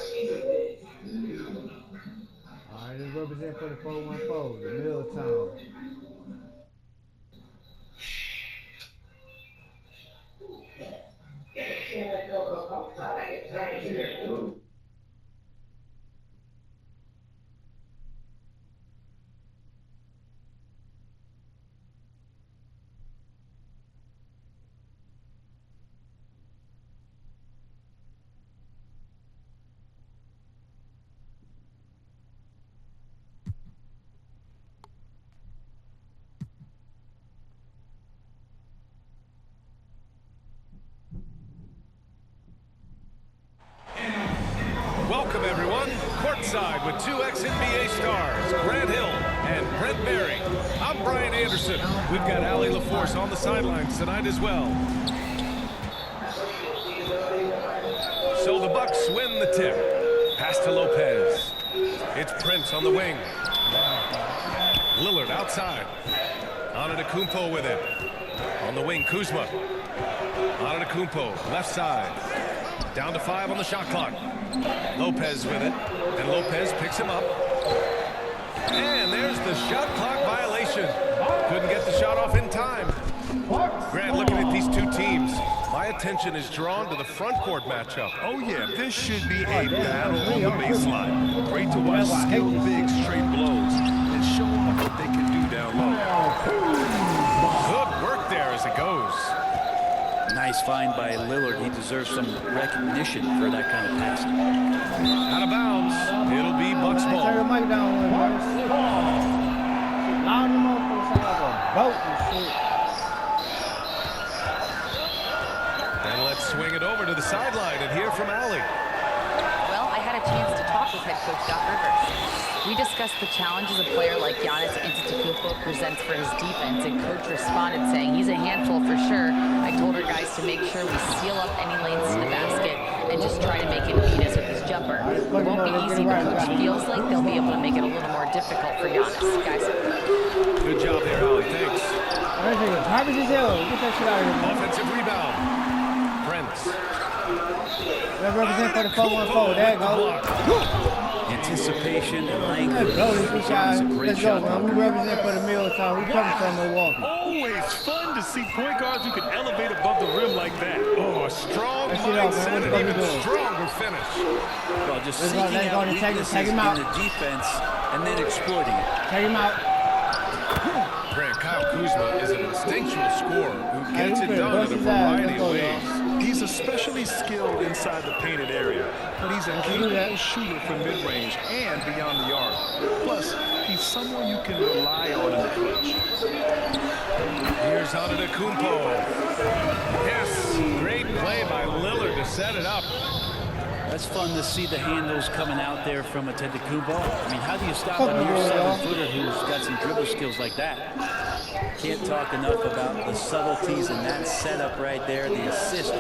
All right, let's represent for the 414, the Milltown. Welcome, everyone. Courtside with two ex-NBA stars, Grant Hill and Brent Barry. I'm Brian Anderson. We've got Allie LaForce on the sidelines tonight as well. So the Bucks win the tip. Pass to Lopez. It's Prince on the wing. Lillard outside. Antetokounmpo with it. On the wing, Kuzma. Antetokounmpo, left side. Down to 5 on the shot clock. Lopez with it. And Lopez picks him up. And there's the shot clock violation. Couldn't get the shot off in time. Grant, looking at these two teams, my attention is drawn to the front court matchup. Oh, yeah, this should be a battle on the baseline. Great to watch skilled big straight blows and show off what they can do down low. Good work there as it goes. Nice find by Lillard. He deserves some recognition for that kind of pass. Out of bounds. It'll be Bucks ball. Turn the mic down one, boys. Loud them up for a boat and shit. And let's swing it over to the sideline and hear from Allie. Well, I had a chance to talk with head coach Doc Rivers. We discussed the challenges a player like Giannis Antetokounmpo presents for his defense, and coach responded saying he's a handful for sure. I told our guys to make sure we seal up any lanes to the basket and just try to make him beat us with his jumper. It won't be easy, but coach feels like they'll be able to make it a little more difficult for Giannis. Guys. Good job there, Allie. Thanks. Garbage as hell. Get that shit out of here, man. Offensive rebound. Prince. Let's represent for the 414. There you go. Anticipation and length. Let's go, this guys. Let's go, shot man. We blocker. represent for the Milltown. We coming from Milwaukee. Always fun to see point guards who can elevate above the rim like that. Oh, a strong Let's get out, man. mindset What and we even doing? stronger finish. Well, just Let's go, seeking let's go out and weaknesses take him in out. the defense and then exploiting it. Take him out. Grant, Kyle Kuzma is an instinctual scorer who gets Hey, it we done bust in a his ass. variety Let's of go, ways. He's especially skilled inside the painted area, but he's a capable shooter from mid-range and beyond the arc. Plus, he's someone you can rely on in the clutch. Here's Antetokounmpo. Yes, great play by Lillard to set it up. That's fun to see the handles coming out there from Antetokounmpo. I mean, how do you stop a near 7-footer who's got some dribble skills like that? Can't talk enough about the subtleties in that setup right there. The assist,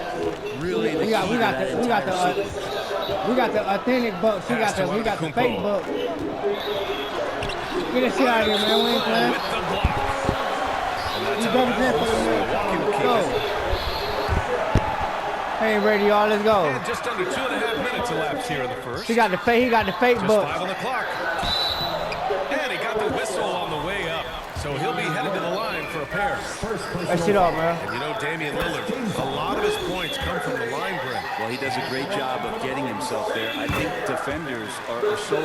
really the key to that entire sequence. We got the authentic Bucks. We got the fake Bucks. Get that shit out of here, man. We ain't playing. With the block. And that's We out of represent for the bounds. Milltown. Milwaukee will Let's keep go. it. Hey, ready, y'all. Let's go. And just under 2.5 minutes elapsed here in the first. He got the fake Just 5 Bucks. on the clock. And he got the whistle on the way up. So he'll be headed to the line for a pair. That shit off, man. And you know, Damian Lillard, a lot of his points come from the line, Brent. Well, he does a great job of getting himself there. I think defenders are so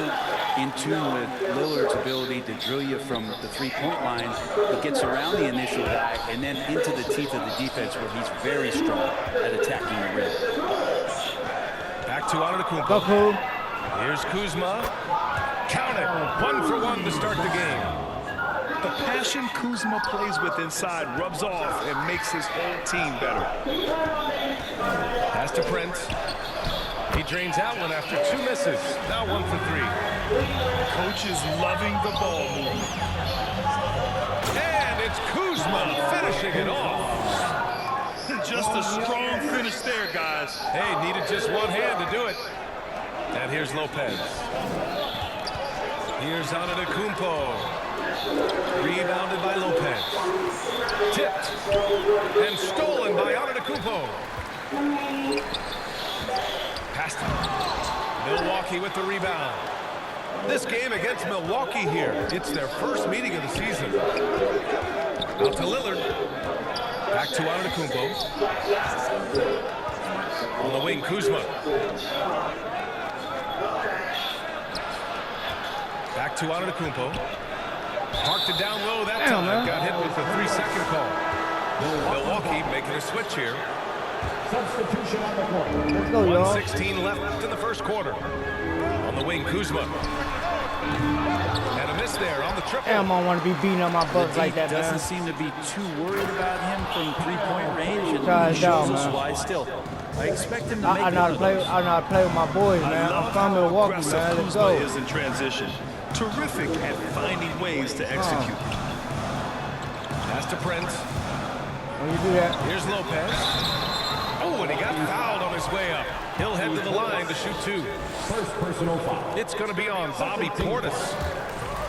in tune with Lillard's ability to drill you from the three-point line. He gets around the initial guy and then into the teeth of the defense where he's very strong at attacking the rim. Back to Antetokounmpo. Go, cool. Here's Kuzma. Count it. 1 for 1 to start the game. The passion Kuzma plays with inside rubs off and makes his whole team better. Pass to Prince. He drains out one after 2 misses. Now 1 for 3. Coach is loving the ball movement. And it's Kuzma finishing it off. Just a strong finish there, guys. Hey, needed just one hand to do it. And here's Lopez. Here's Antetokounmpo. Rebounded by Lopez. Tipped. And stolen by Antetokounmpo. Passed him. Milwaukee with the rebound. This game against Milwaukee here, it's their first meeting of the season. Out to Lillard. Back to Antetokounmpo. On the wing, Kuzma. Back to Antetokounmpo. Parked it down low that time. Man. Got hit with the 3-second call. Milwaukee making a switch here. Let's go, y'all. 1:16 left in the first quarter. On the wing, Kuzma. And a miss there on the triple. Damn, I don't want to be beating on my butt like that, Doesn't man. seem to be too worried about him from three-point range, and Try he it down, shows us man. why. Still, I expect him to make I know how to play. those. I know how to play with my boys, man. I'm love from how Milwaukee, aggressive man. Let's Kuzma go. is in transition. Terrific at finding ways to execute. Pass to Prince. When you do that, Here's Lopez. Oh, and he got fouled on his way up. He'll head to the line to shoot two. First personal foul. It's going to be on Bobby Portis.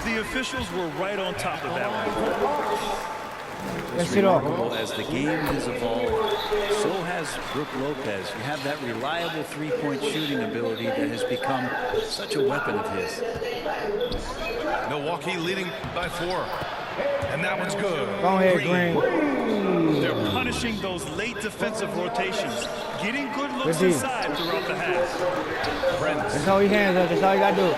The officials were right on top of that one. let's get off. Well, as the game has evolved, so has Brook Lopez. You have that reliable three-point shooting ability that has become such a weapon of his. Milwaukee leading by 4. And that one's good. Go ahead, Green. They're punishing those late defensive rotations, getting good looks Good D. inside throughout the half. Prince. That's all your hands up. That's all you got to do.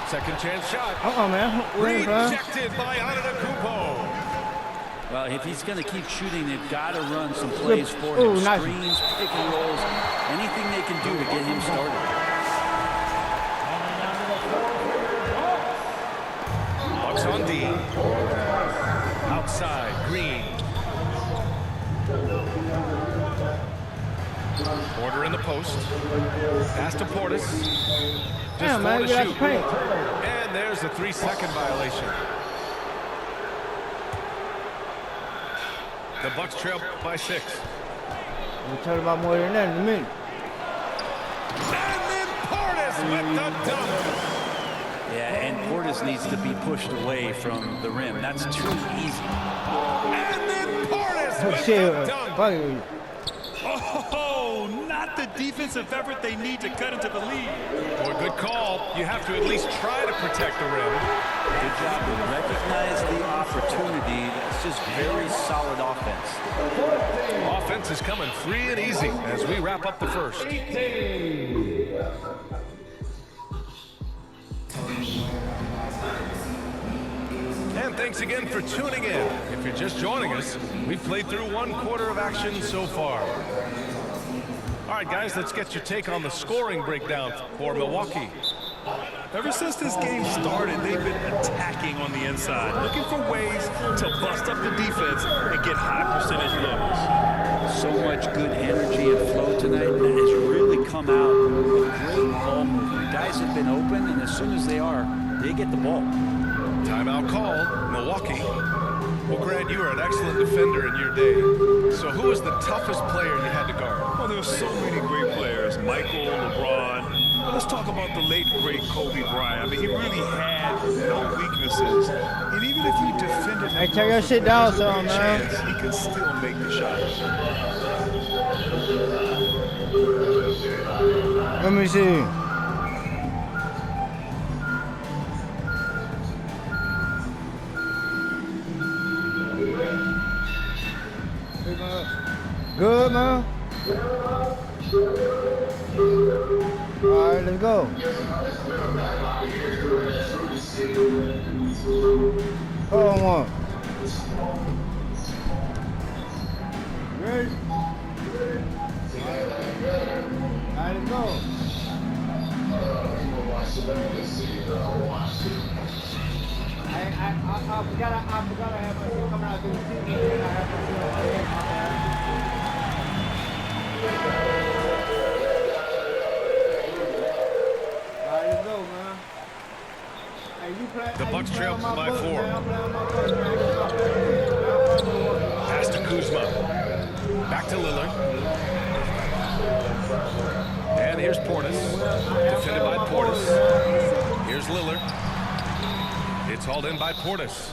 Second chance shot. Man. Wait, man. Rejected by Antetokounmpo. Well, if he's going to keep shooting, they've got to run some plays for him. Ooh, nice. Screens, pick and rolls, anything they can do to get him started. Bucks on D. Outside, Green. Porter in the post. Pass to Portis. Just Damn, 4 man. to Get out the shoot. paint. And there's a 3-second violation. The Bucks trail by 6. We'll tell you about more than that in a minute. And then Portis with the dunk. Yeah, and Portis needs to be pushed away from the rim. That's too easy. And then Portis with Shit, the dunk. fuck you. Oh, not the defensive effort they need to cut into the lead. Boy, good call. You have to at least try to protect the rim. Good job to recognize the opportunity. That's just very solid offense. Offense is coming free and easy as we wrap up the first. And thanks again for tuning in. If you're just joining us, we've played through 1 quarter of action so far. All right, guys, let's get your take on the scoring breakdown for Milwaukee. Ever since this game started, they've been attacking on the inside, looking for ways to bust up the defense and get high percentage levels. So much good energy and flow tonight that has really come out of great ball movement. Guys have been open, and as soon as they are, they get the ball. Timeout called, Milwaukee. Well, Grant, you were an excellent defender in your day. So who was the toughest player you had to guard? Well, there's so many great players. Michael, LeBron. Well, let's talk about the late, great Kobe Bryant. I mean, he really had no weaknesses. And even if you defended him, Hey, take your shit down, there's a son, good man. chance he could still make the shot. Let me see. Good, man. All right, let's go. Hold on one. Ready? All right, let's go. I forgot I have my shit coming out through the TV and I have my shit on my head, my bad. All right, let's go, man. Hey, you play, The hey, Bucks you play trail on my by book, 4. man. I'm playing on my book, man. Pass to Kuzma. Back to Lillard. And here's Portis. Defended by Portis. Here's Lillard. It's hauled in by Portis.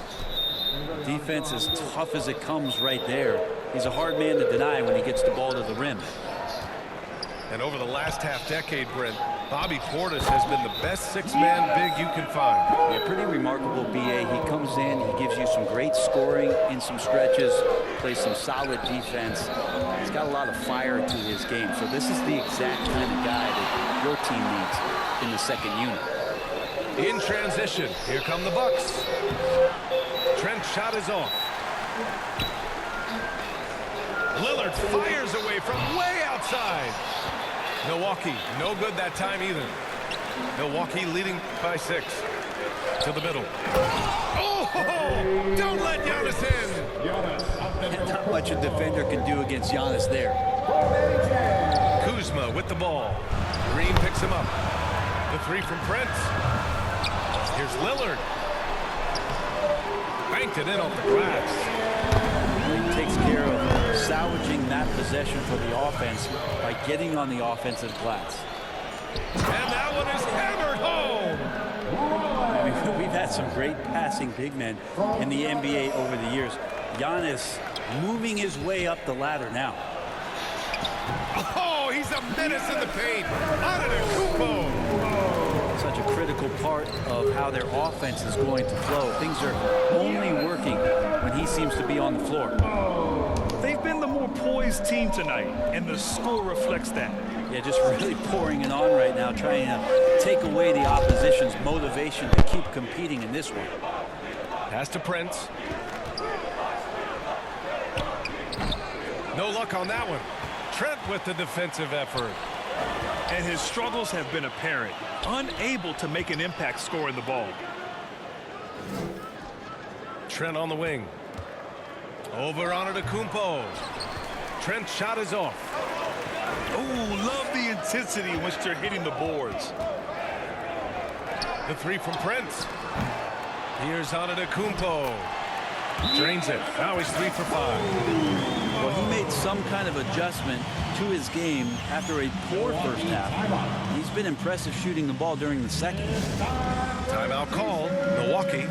Defense as tough as it comes right there. He's a hard man to deny when he gets the ball to the rim. And over the last half-decade, Brent, Bobby Portis has been the best six-man big you can find. Yeah, pretty remarkable, BA. He comes in, he gives you some great scoring in some stretches, plays some solid defense. He's got a lot of fire to his game. So this is the exact kind of guy that your team needs in the second unit. In transition, here come the Bucks. Trent's shot is off. Lillard fires away from way outside. Milwaukee, no good that time either. Milwaukee leading by 6. To the middle. Oh, don't let Giannis in. Not much a defender can do against Giannis there. Kuzma with the ball. Green picks him up. The 3 from Prince. Here's Lillard. Banked it in off the glass. He takes care of salvaging that possession for the offense by getting on the offensive glass. And that one is hammered home. I mean, we've had some great passing big men in the NBA over the years. Giannis moving his way up the ladder now. Oh, he's a menace in the paint. Antetokounmpo. Such a critical part of how their offense is going to flow. Things are only working when he seems to be on the floor. They've been the more poised team tonight, and the score reflects that. Yeah, just really pouring it on right now, trying to take away the opposition's motivation to keep competing in this one. Pass to Prince. No luck on that one. Trent with the defensive effort. And his struggles have been apparent, unable to make an impact scoring the ball. Trent on the wing. Over Antetokounmpo. Trent's shot is off. Oh, love the intensity in which they're hitting the boards. The 3 from Prince. Here's Antetokounmpo. Drains it. Now he's 3 for 5. Well, he made some kind of adjustment to his game after a poor first half. He's been impressive shooting the ball during the second. Timeout called. Milwaukee.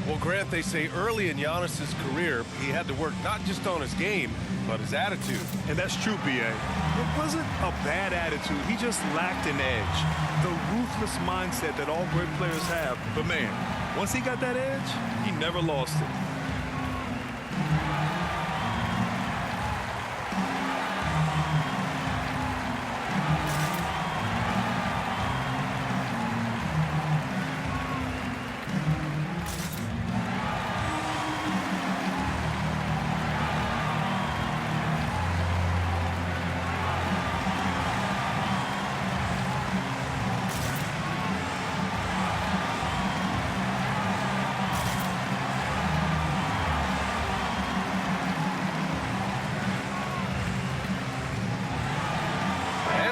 Well, Grant, they say early in Giannis's career, he had to work not just on his game, but his attitude. And that's true, B.A. It wasn't a bad attitude. He just lacked an edge. The ruthless mindset that all great players have. But, man, once he got that edge, he never lost it.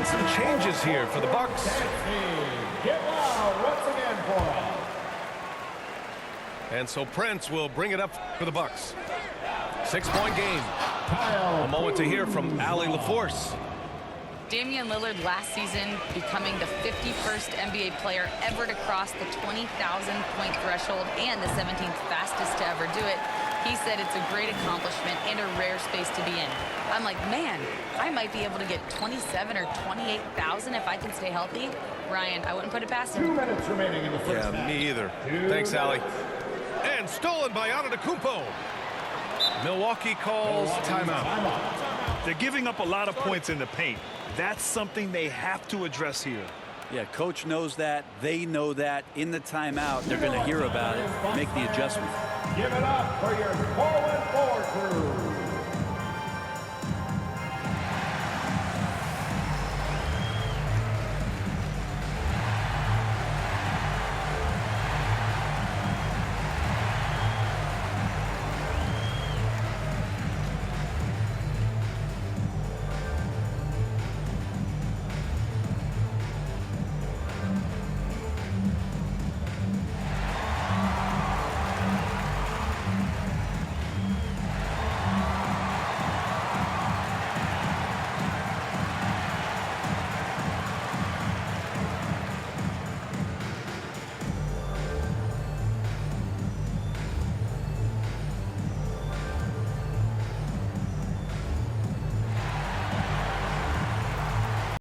Some changes here for the Bucks. Get loud once again for us. And so Prince will bring it up for the Bucks. 6-point game. A moment to hear from Allie LaForce. Damian Lillard last season becoming the 51st NBA player ever to cross the 20,000-point threshold and the 17th fastest to ever do it. He said it's a great accomplishment and a rare space to be in. I'm like, man, I might be able to get 27 or 28,000 if I can stay healthy. Ryan, I wouldn't put it past him. 2 minutes remaining in the first half. Yeah, me either. Thanks, Allie. And stolen by Antetokounmpo. Milwaukee calls timeout. They're giving up a lot of points in the paint. That's something they have to address here. Yeah, coach knows that. They know that. In the timeout, they're going to hear about it, make the adjustment. Give it up for your forward crew.